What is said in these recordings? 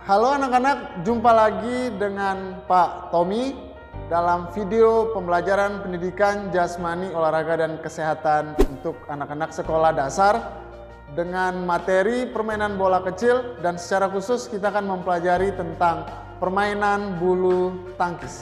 Halo anak-anak, jumpa lagi dengan Pak Tommy dalam video pembelajaran pendidikan jasmani, olahraga, dan kesehatan untuk anak-anak sekolah dasar dengan materi permainan bola kecil, dan secara khusus kita akan mempelajari tentang permainan bulu tangkis.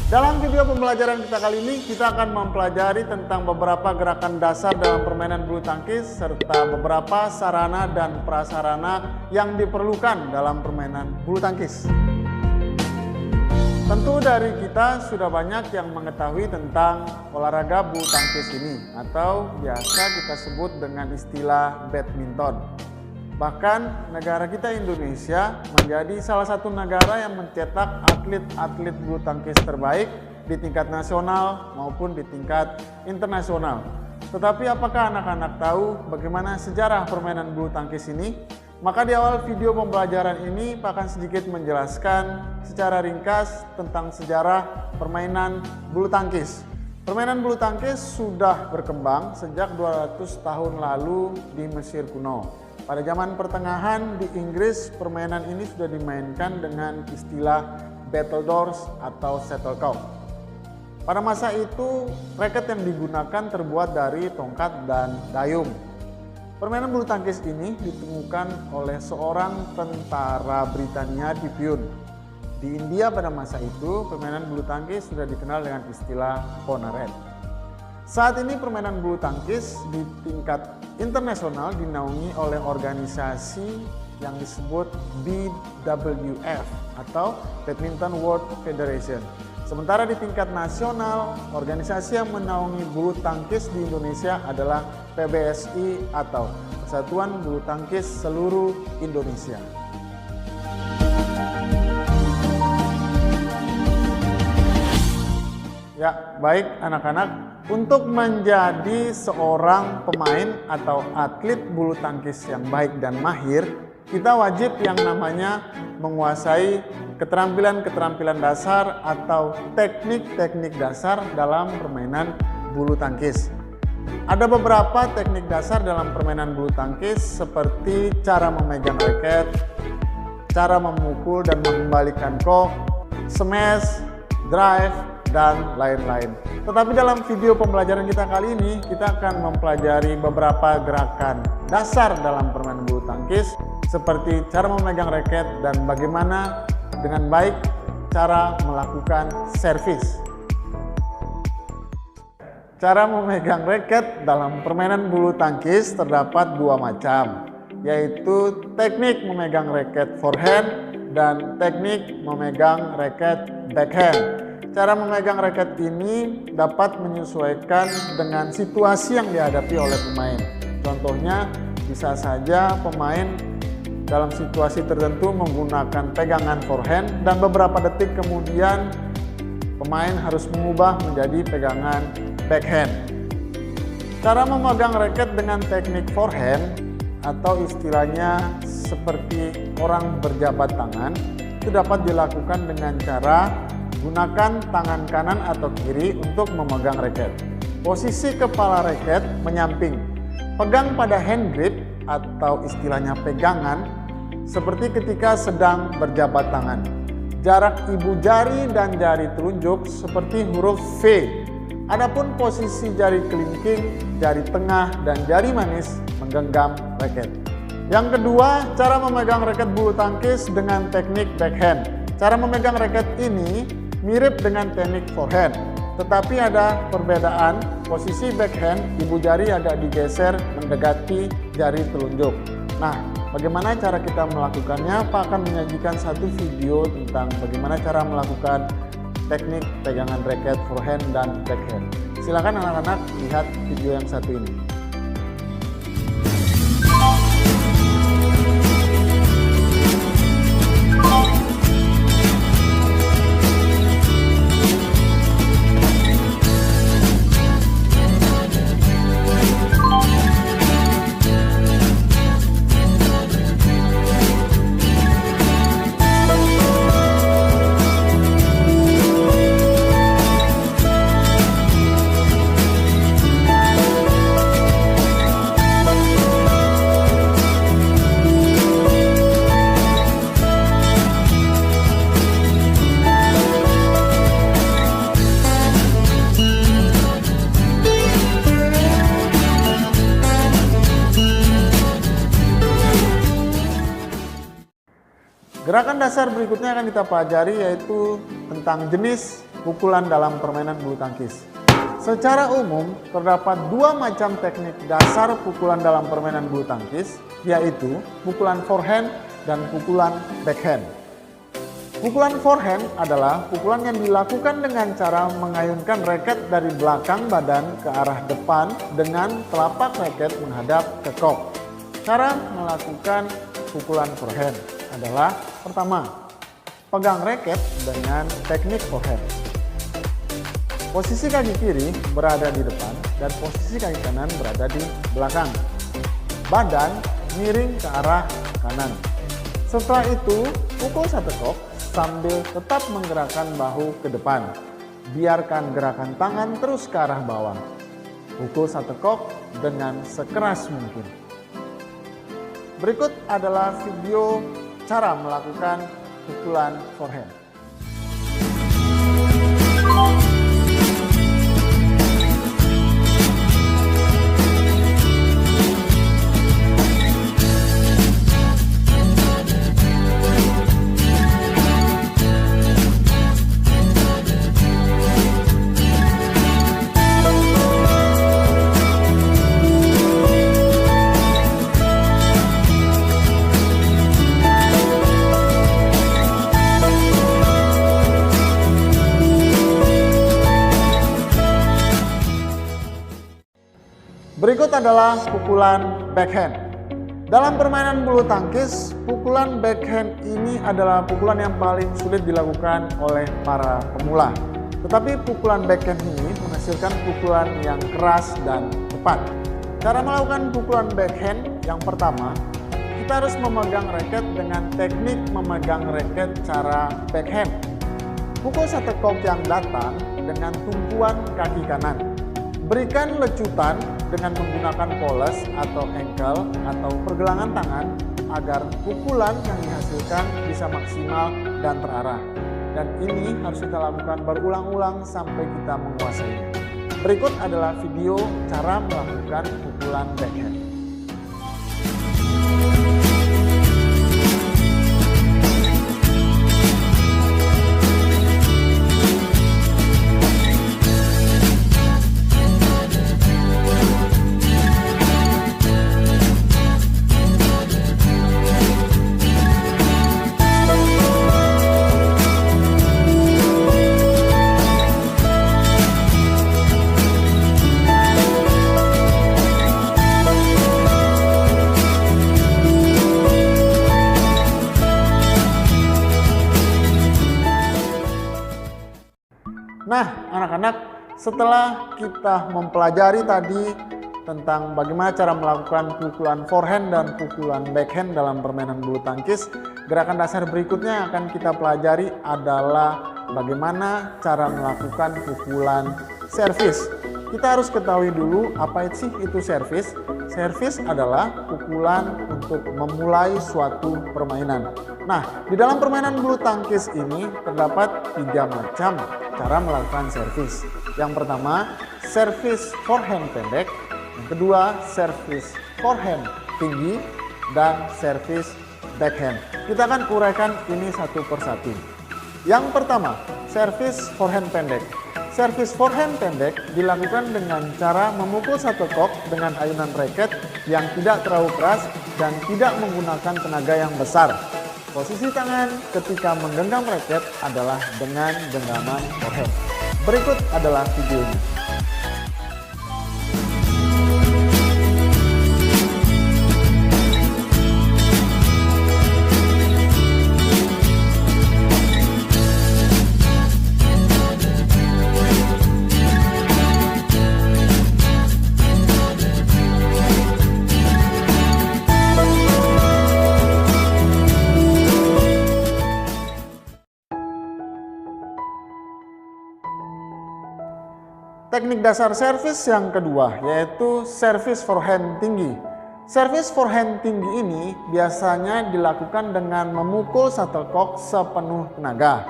Dalam video pembelajaran kita kali ini, kita akan mempelajari tentang beberapa gerakan dasar dalam permainan bulu tangkis serta beberapa sarana dan prasarana yang diperlukan dalam permainan bulu tangkis. Tentu dari kita sudah banyak yang mengetahui tentang olahraga bulu tangkis ini, atau biasa kita sebut dengan istilah badminton. Bahkan negara kita Indonesia menjadi salah satu negara yang mencetak atlet-atlet bulu tangkis terbaik di tingkat nasional maupun di tingkat internasional. Tetapi apakah anak-anak tahu bagaimana sejarah permainan bulu tangkis ini? Maka di awal video pembelajaran ini Pak akan sedikit menjelaskan secara ringkas tentang sejarah permainan bulu tangkis. Permainan bulu tangkis sudah berkembang sejak 200 tahun lalu di Mesir kuno. Pada zaman pertengahan di Inggris, permainan ini sudah dimainkan dengan istilah battledores atau shuttlecock. Pada masa itu, raket yang digunakan terbuat dari tongkat dan dayung. Permainan bulu tangkis ini ditemukan oleh seorang tentara Britania di Pune. Di India pada masa itu, permainan bulu tangkis sudah dikenal dengan istilah ponared. Saat ini permainan bulu tangkis di tingkat internasional dinaungi oleh organisasi yang disebut BWF atau Badminton World Federation. Sementara di tingkat nasional, organisasi yang menaungi bulu tangkis di Indonesia adalah PBSI atau Persatuan Bulu Tangkis Seluruh Indonesia. Ya, baik anak-anak. Untuk menjadi seorang pemain atau atlet bulu tangkis yang baik dan mahir, kita wajib yang namanya menguasai keterampilan-keterampilan dasar atau teknik-teknik dasar dalam permainan bulu tangkis. Ada beberapa teknik dasar dalam permainan bulu tangkis seperti cara memegang raket, cara memukul dan mengembalikan kok, smash, drive, dan lain-lain. Tetapi dalam video pembelajaran kita kali ini, kita akan mempelajari beberapa gerakan dasar dalam permainan bulu tangkis seperti cara memegang raket dan bagaimana dengan baik cara melakukan servis. Cara memegang raket dalam permainan bulu tangkis terdapat dua macam, yaitu teknik memegang raket forehand dan teknik memegang raket backhand. Cara memegang raket ini dapat menyesuaikan dengan situasi yang dihadapi oleh pemain. Contohnya, bisa saja pemain dalam situasi tertentu menggunakan pegangan forehand dan beberapa detik kemudian pemain harus mengubah menjadi pegangan backhand. Cara memegang raket dengan teknik forehand atau istilahnya seperti orang berjabat tangan itu dapat dilakukan dengan cara gunakan tangan kanan atau kiri untuk memegang raket. Posisi kepala raket menyamping. Pegang pada hand grip atau istilahnya pegangan seperti ketika sedang berjabat tangan. Jarak ibu jari dan jari telunjuk seperti huruf V. Adapun posisi jari kelingking, jari tengah, dan jari manis menggenggam raket. Yang kedua, cara memegang raket bulu tangkis dengan teknik backhand. Cara memegang raket ini mirip dengan teknik forehand, tetapi ada perbedaan. Posisi backhand, ibu jari agak digeser mendekati jari telunjuk. Nah, bagaimana cara kita melakukannya? Pak akan menyajikan satu video tentang bagaimana cara melakukan teknik pegangan raket forehand dan backhand. Silakan anak-anak lihat video yang satu ini. Gerakan dasar berikutnya akan kita pelajari yaitu tentang jenis pukulan dalam permainan bulu tangkis. Secara umum terdapat dua macam teknik dasar pukulan dalam permainan bulu tangkis, yaitu pukulan forehand dan pukulan backhand. Pukulan forehand adalah pukulan yang dilakukan dengan cara mengayunkan raket dari belakang badan ke arah depan dengan telapak raket menghadap ke kok. Cara melakukan pukulan forehand adalah pertama, pegang raket dengan teknik forehand. Posisi kaki kiri berada di depan dan posisi kaki kanan berada di belakang. Badan miring ke arah kanan. Setelah itu, pukul shuttlecock sambil tetap menggerakkan bahu ke depan. Biarkan gerakan tangan terus ke arah bawah. Pukul shuttlecock dengan sekeras mungkin. Berikut adalah video cara melakukan pukulan forehand. Berikut adalah pukulan backhand. Dalam permainan bulu tangkis, pukulan backhand ini adalah pukulan yang paling sulit dilakukan oleh para pemula. Tetapi pukulan backhand ini menghasilkan pukulan yang keras dan cepat. Cara melakukan pukulan backhand yang pertama, kita harus memegang raket dengan teknik memegang raket cara backhand. Pukul shuttlecock yang datang dengan tumpuan kaki kanan. Berikan lecutan dengan menggunakan poles atau ankle atau pergelangan tangan agar pukulan yang dihasilkan bisa maksimal dan terarah. Dan ini harus kita lakukan berulang-ulang sampai kita menguasainya. Berikut adalah video cara melakukan pukulan backhand. Nah, anak-anak, setelah kita mempelajari tadi tentang bagaimana cara melakukan pukulan forehand dan pukulan backhand dalam permainan bulu tangkis, gerakan dasar berikutnya yang akan kita pelajari adalah bagaimana cara melakukan pukulan servis. Kita harus ketahui dulu apa sih itu servis. Servis adalah pukulan untuk memulai suatu permainan. Nah, di dalam permainan bulu tangkis ini terdapat 3 macam cara melakukan servis. Yang pertama, servis forehand pendek. Yang kedua, servis forehand tinggi. Dan servis backhand. Kita akan uraikan ini satu persatu. Yang pertama, servis forehand pendek. Servis forehand pendek dilakukan dengan cara memukul shuttlecock dengan ayunan raket yang tidak terlalu keras dan tidak menggunakan tenaga yang besar. Posisi tangan ketika menggenggam raket adalah dengan genggaman forehand. Berikut adalah videonya. Teknik dasar servis yang kedua yaitu servis forehand tinggi. Servis forehand tinggi ini biasanya dilakukan dengan memukul shuttlecock sepenuh tenaga.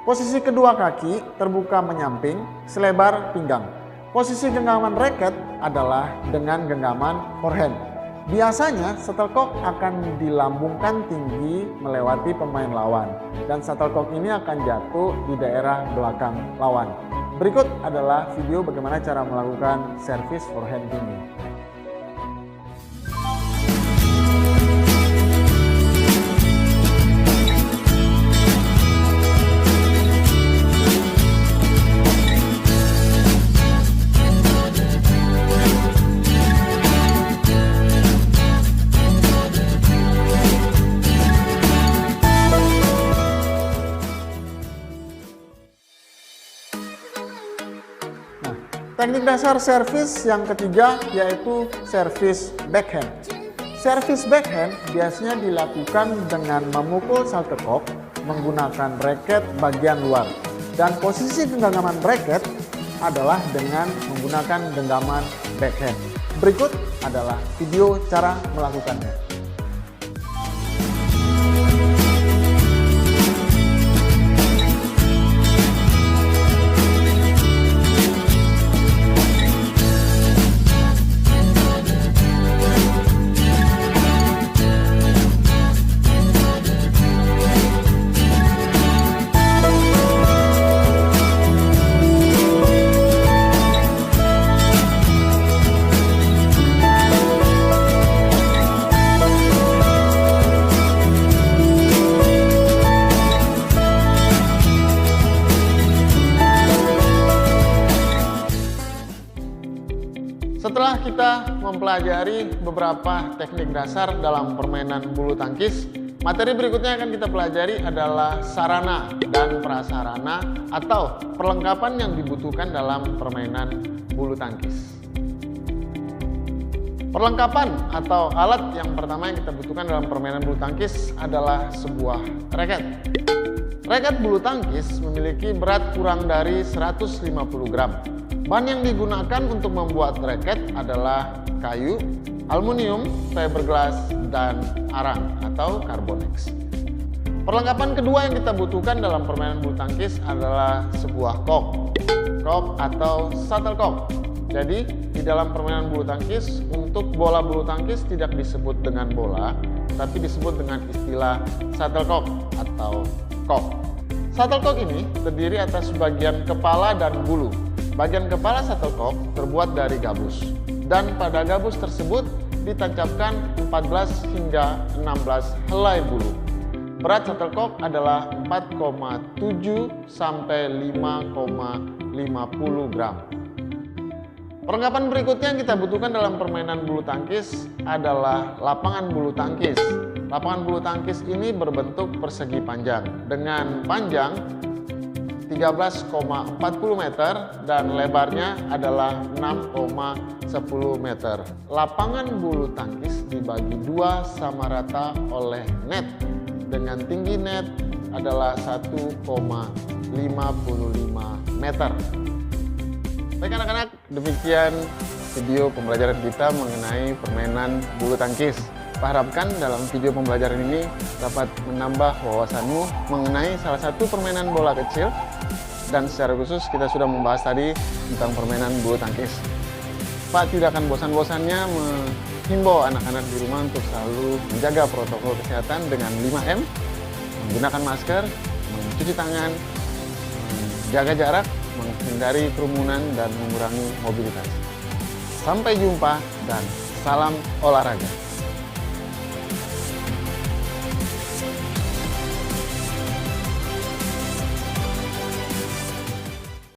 Posisi kedua kaki terbuka menyamping selebar pinggang. Posisi genggaman raket adalah dengan genggaman forehand. Biasanya shuttlecock akan dilambungkan tinggi melewati pemain lawan dan shuttlecock ini akan jatuh di daerah belakang lawan. Berikut adalah video bagaimana cara melakukan servis forehand tinggi. Teknik dasar servis yang ketiga yaitu servis backhand. Servis backhand biasanya dilakukan dengan memukul shuttlecock menggunakan raket bagian luar. Dan posisi genggaman raket adalah dengan menggunakan genggaman backhand. Berikut adalah video cara melakukannya. Setelah kita mempelajari beberapa teknik dasar dalam permainan bulu tangkis, materi berikutnya akan kita pelajari adalah sarana dan prasarana atau perlengkapan yang dibutuhkan dalam permainan bulu tangkis. Perlengkapan atau alat yang pertama yang kita butuhkan dalam permainan bulu tangkis adalah sebuah raket. Raket bulu tangkis memiliki berat kurang dari 150 gram. Bahan yang digunakan untuk membuat raket adalah kayu, aluminium, fiberglass, dan arang atau carbonex. Perlengkapan kedua yang kita butuhkan dalam permainan bulu tangkis adalah sebuah kok atau shuttlecock. Jadi di dalam permainan bulu tangkis, untuk bola bulu tangkis tidak disebut dengan bola, tapi disebut dengan istilah shuttlecock atau kok. Shuttlecock ini terdiri atas bagian kepala dan bulu. Bagian kepala shuttlecock terbuat dari gabus, dan pada gabus tersebut ditancapkan 14 hingga 16 helai bulu. Berat shuttlecock adalah 4,7 sampai 5,50 gram. Perlengkapan berikutnya yang kita butuhkan dalam permainan bulu tangkis adalah lapangan bulu tangkis. Lapangan bulu tangkis ini berbentuk persegi panjang dengan panjang 13,40 meter dan lebarnya adalah 6,10 meter. Lapangan bulu tangkis dibagi dua sama rata oleh net dengan tinggi net adalah 1,55 meter. Baik anak-anak, demikian video pembelajaran kita mengenai permainan bulu tangkis. Harapkan dalam video pembelajaran ini dapat menambah wawasanmu mengenai salah satu permainan bola kecil, dan secara khusus kita sudah membahas tadi tentang permainan bulu tangkis. Pak tidak akan bosan-bosannya menghimbau anak-anak di rumah untuk selalu menjaga protokol kesehatan dengan 5M, menggunakan masker, mencuci tangan, menjaga jarak, menghindari kerumunan, dan mengurangi mobilitas. Sampai jumpa dan salam olahraga.